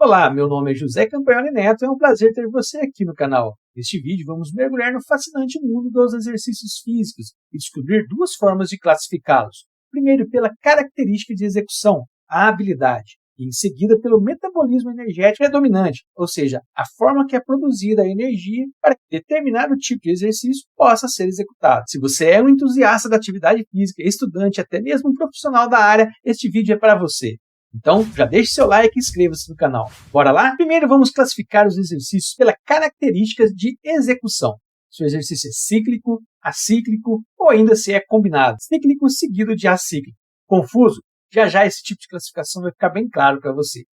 Olá, meu nome é José Campagnoli Neto e é um prazer ter você aqui no canal. Neste vídeo vamos mergulhar no fascinante mundo dos exercícios físicos e descobrir duas formas de classificá-los. Primeiro pela característica de execução, a habilidade, e em seguida pelo metabolismo energético predominante, ou seja, a forma que é produzida a energia para que determinado tipo de exercício possa ser executado. Se você é um entusiasta da atividade física, estudante, até mesmo um profissional da área, este vídeo é para você. Então, já deixe seu like e inscreva-se no canal. Bora lá? Primeiro vamos classificar os exercícios pelas características de execução. Se o exercício é cíclico, acíclico ou ainda se é combinado. Cíclico seguido de acíclico. Confuso? Já esse tipo de classificação vai ficar bem claro para você.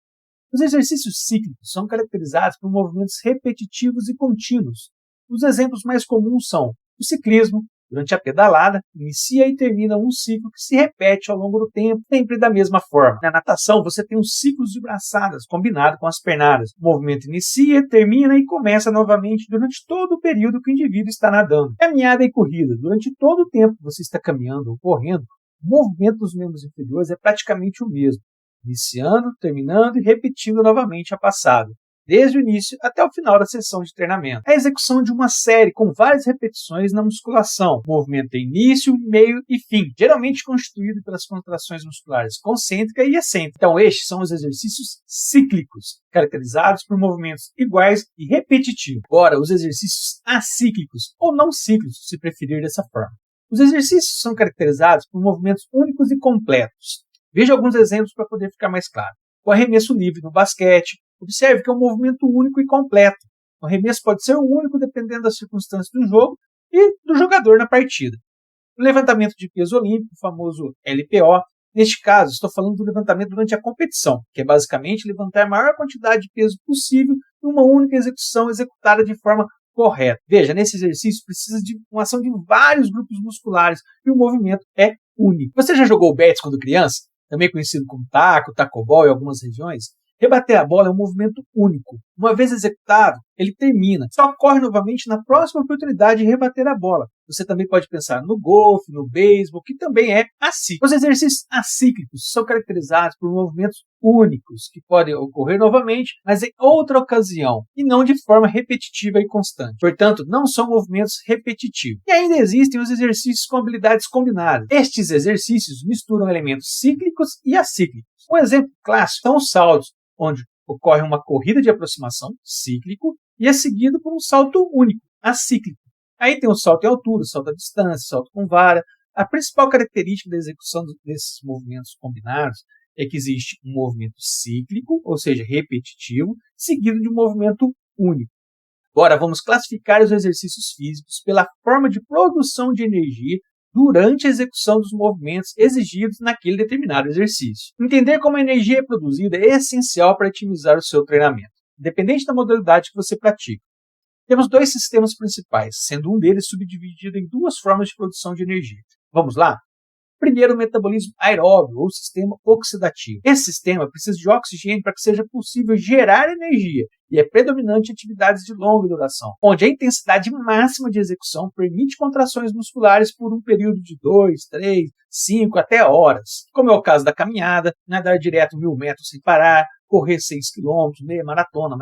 Os exercícios cíclicos são caracterizados por movimentos repetitivos e contínuos. Os exemplos mais comuns são o ciclismo. Durante a pedalada, inicia e termina um ciclo que se repete ao longo do tempo, sempre da mesma forma. Na natação, você tem os ciclos de braçadas, combinado com as pernadas. O movimento inicia, termina e começa novamente durante todo o período que o indivíduo está nadando. Caminhada e corrida. Durante todo o tempo que você está caminhando ou correndo, o movimento dos membros inferiores é praticamente o mesmo, iniciando, terminando e repetindo novamente a passada, desde o início até o final da sessão de treinamento. A execução de uma série com várias repetições na musculação. O movimento tem início, meio e fim, geralmente constituído pelas contrações musculares concêntrica e excêntrica. Então, estes são os exercícios cíclicos, caracterizados por movimentos iguais e repetitivos. Agora, os exercícios acíclicos, ou não cíclicos, se preferir dessa forma. Os exercícios são caracterizados por movimentos únicos e completos. Veja alguns exemplos para poder ficar mais claro. O arremesso livre no basquete. Observe que é um movimento único e completo. O arremesso pode ser único dependendo das circunstâncias do jogo e do jogador na partida. O levantamento de peso olímpico, o famoso LPO. Neste caso, estou falando do levantamento durante a competição, que é basicamente levantar a maior quantidade de peso possível em uma única execução executada de forma correta. Veja, nesse exercício precisa de uma ação de vários grupos musculares e o movimento é único. Você já jogou bets quando criança? Também conhecido como taco, tacobol em algumas regiões? Rebater a bola é um movimento único. Uma vez executado, ele termina. Só ocorre novamente na próxima oportunidade de rebater a bola. Você também pode pensar no golfe, no beisebol, que também é acíclico. Os exercícios acíclicos são caracterizados por movimentos únicos, que podem ocorrer novamente, mas em outra ocasião, e não de forma repetitiva e constante. Portanto, não são movimentos repetitivos. E ainda existem os exercícios com habilidades combinadas. Estes exercícios misturam elementos cíclicos e acíclicos. Um exemplo clássico são os saltos, onde ocorre uma corrida de aproximação, cíclico, e é seguido por um salto único, acíclico. Aí tem o salto em altura, o salto à distância, o salto com vara. A principal característica da execução desses movimentos combinados é que existe um movimento cíclico, ou seja, repetitivo, seguido de um movimento único. Agora vamos classificar os exercícios físicos pela forma de produção de energia durante a execução dos movimentos exigidos naquele determinado exercício. Entender como a energia é produzida é essencial para otimizar o seu treinamento, independente da modalidade que você pratica. Temos dois sistemas principais, sendo um deles subdividido em duas formas de produção de energia. Vamos lá? Primeiro, o metabolismo aeróbio, ou sistema oxidativo. Esse sistema precisa de oxigênio para que seja possível gerar energia e é predominante em atividades de longa duração, onde a intensidade máxima de execução permite contrações musculares por um período de 2, 3, 5 até horas, como é o caso da caminhada, nadar direto 1000 metros sem parar, correr 6 km, meia maratona,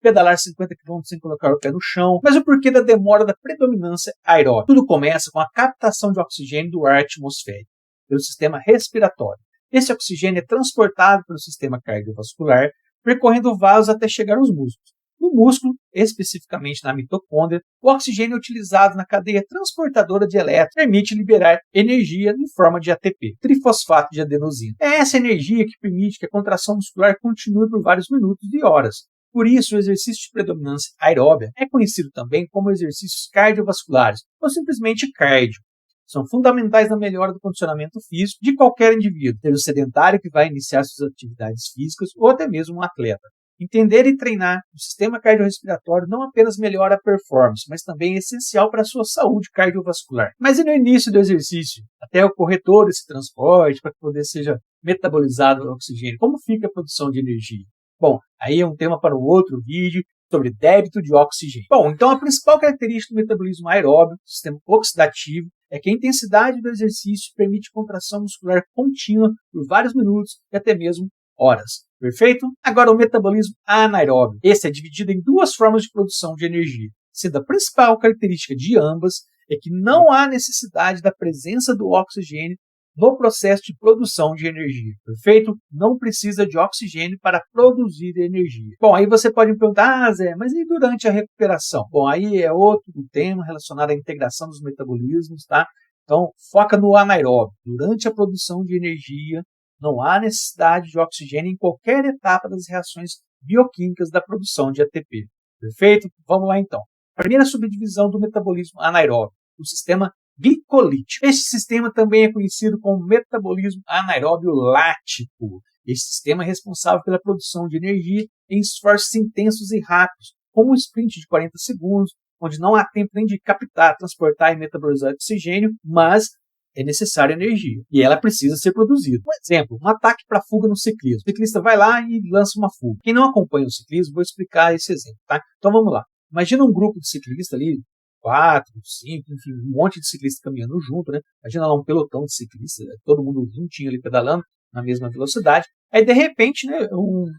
pedalar 50 km sem colocar o pé no chão. Mas o porquê da demora da predominância aeróbica? Tudo começa com a captação de oxigênio do ar atmosférico, pelo sistema respiratório. Esse oxigênio é transportado pelo sistema cardiovascular, percorrendo vasos até chegar aos músculos. No músculo, especificamente na mitocôndria, o oxigênio é utilizado na cadeia transportadora de elétrons permite liberar energia em forma de ATP, trifosfato de adenosina. É essa energia que permite que a contração muscular continue por vários minutos e horas. Por isso, o exercício de predominância aeróbia é conhecido também como exercícios cardiovasculares, ou simplesmente cardio. São fundamentais na melhora do condicionamento físico de qualquer indivíduo, seja o sedentário que vai iniciar suas atividades físicas ou até mesmo um atleta. Entender e treinar o sistema cardiorrespiratório não apenas melhora a performance, mas também é essencial para a sua saúde cardiovascular. Mas e no início do exercício, até ocorrer todo esse transporte para que poder seja metabolizado o oxigênio, como fica a produção de energia? Bom, aí é um tema para um outro vídeo sobre débito de oxigênio. Bom, então a principal característica do metabolismo aeróbio, sistema oxidativo, é que a intensidade do exercício permite contração muscular contínua por vários minutos e até mesmo horas. Perfeito? Agora o metabolismo anaeróbio. Esse é dividido em duas formas de produção de energia, sendo a principal característica de ambas é que não há necessidade da presença do oxigênio no processo de produção de energia. Perfeito? Não precisa de oxigênio para produzir energia. Bom, aí você pode me perguntar, Zé, mas e durante a recuperação? Bom, aí é outro tema relacionado à integração dos metabolismos, tá? Então, foca no anaeróbio. Durante a produção de energia, não há necessidade de oxigênio em qualquer etapa das reações bioquímicas da produção de ATP. Perfeito? Vamos lá então. Primeira subdivisão do metabolismo anaeróbio, o sistema glicolítico. Este sistema também é conhecido como metabolismo anaeróbio lático. Este sistema é responsável pela produção de energia em esforços intensos e rápidos, como um sprint de 40 segundos, onde não há tempo nem de captar, transportar e metabolizar oxigênio, mas é necessária energia e ela precisa ser produzida. Um exemplo, um ataque para fuga no ciclismo. O ciclista vai lá e lança uma fuga. Quem não acompanha o ciclismo, vou explicar esse exemplo, tá? Então vamos lá. Imagina um grupo de ciclistas ali, 4, 5, enfim, um monte de ciclistas caminhando junto, né? Imagina lá um pelotão de ciclistas, todo mundo juntinho ali pedalando na mesma velocidade. Aí, de repente, né,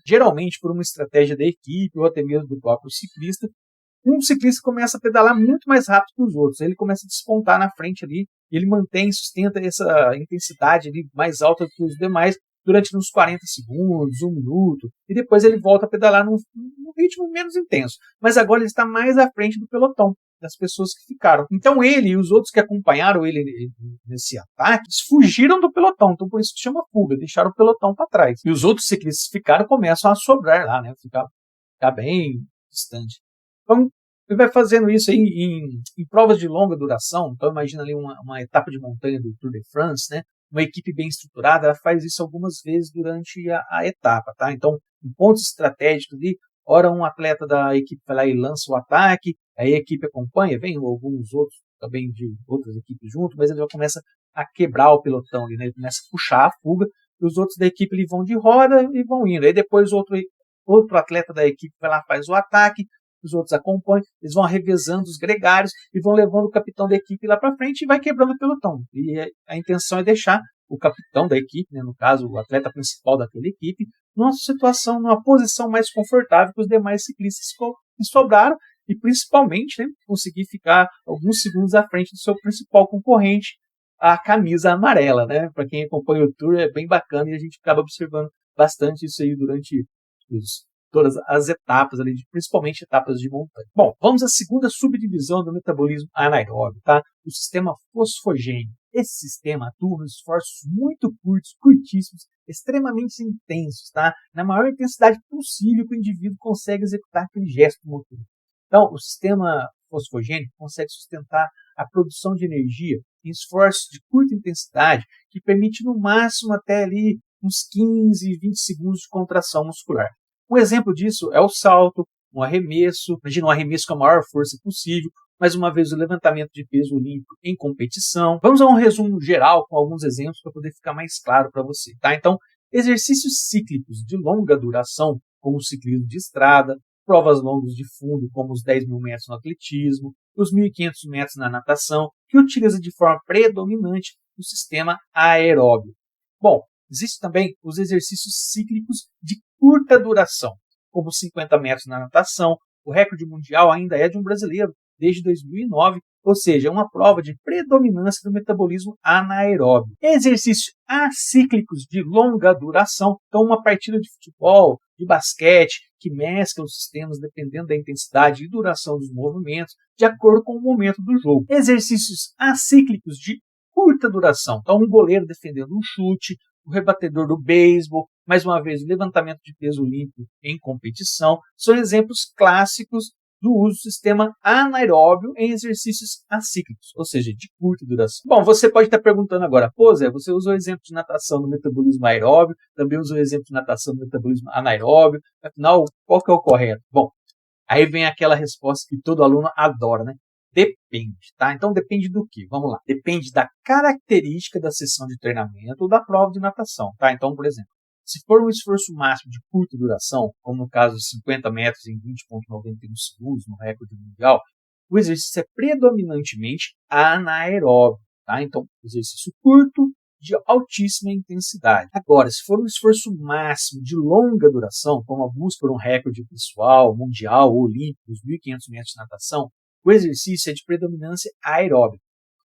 geralmente por uma estratégia da equipe ou até mesmo do próprio ciclista, um ciclista começa a pedalar muito mais rápido que os outros. Ele começa a despontar na frente ali, ele mantém, sustenta essa intensidade ali mais alta que os demais durante uns 40 segundos, 1 minuto, e depois ele volta a pedalar num ritmo menos intenso. Mas agora ele está mais à frente do pelotão, das pessoas que ficaram. Então ele e os outros que acompanharam ele nesse ataque fugiram do pelotão, então por isso que chama fuga, deixaram o pelotão para trás. E os outros ciclistas que ficaram começam a sobrar lá, né? Ficar bem distante. Então, ele vai fazendo isso aí em provas de longa duração. Então, imagina ali uma etapa de montanha do Tour de France, né? Uma equipe bem estruturada, ela faz isso algumas vezes durante a etapa, tá? Então, em pontos estratégicos ali, ora um atleta da equipe vai lá e lança o ataque, aí a equipe acompanha, vem alguns outros também de outras equipes junto, mas ele já começa a quebrar o pelotão ali, né? Ele começa a puxar a fuga, e os outros da equipe ali vão de roda e vão indo. Aí depois outro atleta da equipe vai lá, faz o ataque, os outros acompanham, eles vão revezando os gregários e vão levando o capitão da equipe lá para frente e vai quebrando o pelotão. E a intenção é deixar o capitão da equipe, né, no caso o atleta principal daquela equipe, numa situação, numa posição mais confortável que os demais ciclistas que sobraram e principalmente, né, conseguir ficar alguns segundos à frente do seu principal concorrente, a camisa amarela, né? Para quem acompanha o Tour é bem bacana e a gente acaba observando bastante isso aí durante todas as etapas ali, principalmente etapas de montanha. Bom, vamos à segunda subdivisão do metabolismo anaeróbio, tá? O sistema fosfogênio. Esse sistema atua nos esforços muito curtos, curtíssimos, extremamente intensos, tá? Na maior intensidade possível que o indivíduo consegue executar aquele gesto motor. Então, o sistema fosfogênico consegue sustentar a produção de energia em esforços de curta intensidade, que permite no máximo até ali uns 15, 20 segundos de contração muscular. Um exemplo disso é o salto, um arremesso, imagina um arremesso com a maior força possível, mais uma vez o levantamento de peso olímpico em competição. Vamos a um resumo geral com alguns exemplos para poder ficar mais claro para você, tá? Então, exercícios cíclicos de longa duração, como o ciclismo de estrada, provas longas de fundo, como os 10.000 metros no atletismo, os 1.500 metros na natação, que utiliza de forma predominante o sistema aeróbio. Bom, existem também os exercícios cíclicos de curta duração, como 50 metros na natação. O recorde mundial ainda é de um brasileiro, desde 2009, ou seja, é uma prova de predominância do metabolismo anaeróbio. Exercícios acíclicos de longa duração, então uma partida de futebol, de basquete, que mescla os sistemas dependendo da intensidade e duração dos movimentos, de acordo com o momento do jogo. Exercícios acíclicos de curta duração, então um goleiro defendendo um chute, o rebatedor do beisebol, mais uma vez o levantamento de peso olímpico em competição, são exemplos clássicos do uso do sistema anaeróbio em exercícios acíclicos, ou seja, de curta duração. Bom, você pode estar perguntando agora, pô Zé, você usou o exemplo de natação no metabolismo aeróbio, também usou o exemplo de natação no metabolismo anaeróbio, afinal, qual que é o correto? Bom, aí vem aquela resposta que todo aluno adora, né? Depende, tá? Então depende do quê? Vamos lá. Depende da característica da sessão de treinamento ou da prova de natação, tá? Então, por exemplo, se for um esforço máximo de curta duração, como no caso de 50 metros em 20,91 segundos, no recorde mundial, o exercício é predominantemente anaeróbio, tá? Então, exercício curto, de altíssima intensidade. Agora, se for um esforço máximo de longa duração, como a busca por um recorde pessoal, mundial ou olímpico dos 1.500 metros de natação, o exercício é de predominância aeróbica.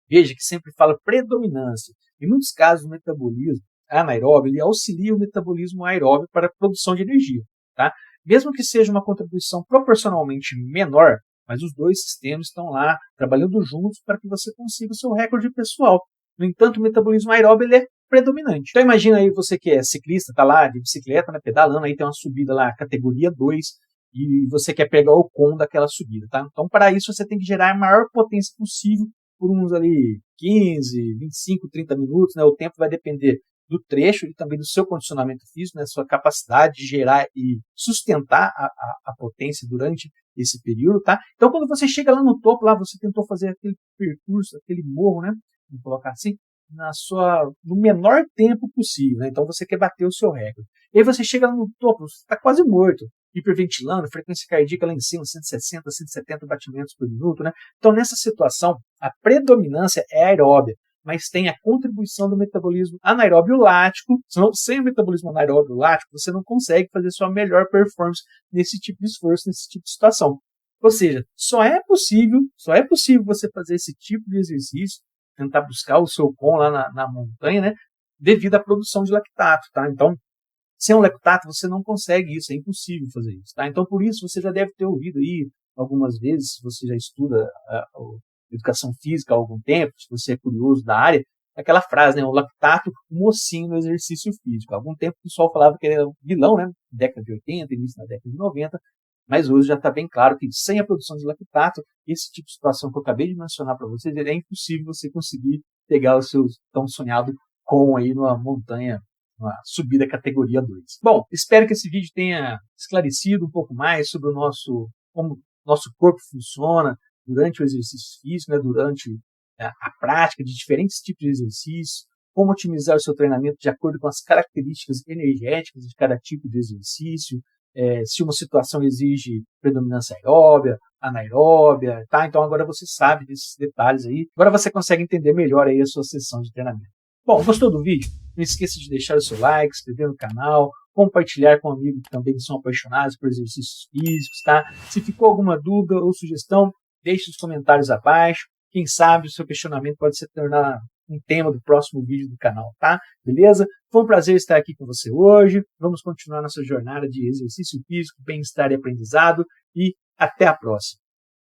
Veja que sempre fala predominância. Em muitos casos, o metabolismo anaeróbio ele auxilia o metabolismo aeróbio para a produção de energia. Tá? Mesmo que seja uma contribuição proporcionalmente menor, mas os dois sistemas estão lá trabalhando juntos para que você consiga o seu recorde pessoal. No entanto, o metabolismo aeróbio ele é predominante. Então imagina aí você que é ciclista, está lá de bicicleta, né, pedalando, aí tem uma subida lá, categoria 2, e você quer pegar o com daquela subida. Tá? Então para isso você tem que gerar a maior potência possível por uns ali 15, 25, 30 minutos. Né? O tempo vai depender do trecho e também do seu condicionamento físico, né, sua capacidade de gerar e sustentar a potência durante esse período, tá? Então, quando você chega lá no topo, lá você tentou fazer aquele percurso, aquele morro, né, vamos colocar assim, no menor tempo possível, né? Então, você quer bater o seu recorde. E aí você chega lá no topo, você está quase morto, hiperventilando, frequência cardíaca lá em cima, 160, 170 batimentos por minuto, né? Então, nessa situação, a predominância é aeróbia, mas tem a contribuição do metabolismo anaeróbio lático. Senão, sem o metabolismo anaeróbio lático, você não consegue fazer sua melhor performance nesse tipo de esforço, nesse tipo de situação. Ou seja, só é possível você fazer esse tipo de exercício, tentar buscar o seu com lá na montanha, né, devido à produção de lactato, tá? Então, sem o lactato, você não consegue isso, é impossível fazer isso, tá? Então, por isso, você já deve ter ouvido aí algumas vezes, se você já estuda educação física há algum tempo, se você é curioso da área, aquela frase, né, o lactato, o mocinho no exercício físico. Há algum tempo o pessoal falava que ele era um vilão, né, década de 80, início da década de 90, mas hoje já está bem claro que sem a produção de lactato, esse tipo de situação que eu acabei de mencionar para vocês, é impossível você conseguir pegar o seu tão sonhado com aí numa montanha, uma subida categoria 2. Bom, espero que esse vídeo tenha esclarecido um pouco mais sobre como o nosso corpo funciona durante o exercício físico, né, durante a prática de diferentes tipos de exercício, como otimizar o seu treinamento de acordo com as características energéticas de cada tipo de exercício, se uma situação exige predominância aeróbia, anaeróbia, tá? Então agora você sabe desses detalhes aí. Agora você consegue entender melhor aí a sua sessão de treinamento. Bom, gostou do vídeo? Não esqueça de deixar o seu like, se inscrever no canal, compartilhar com amigos que também são apaixonados por exercícios físicos, tá? Se ficou alguma dúvida ou sugestão, deixe os comentários abaixo. Quem sabe o seu questionamento pode se tornar um tema do próximo vídeo do canal, tá? Beleza? Foi um prazer estar aqui com você hoje. Vamos continuar nossa jornada de exercício físico, bem-estar e aprendizado. E até a próxima.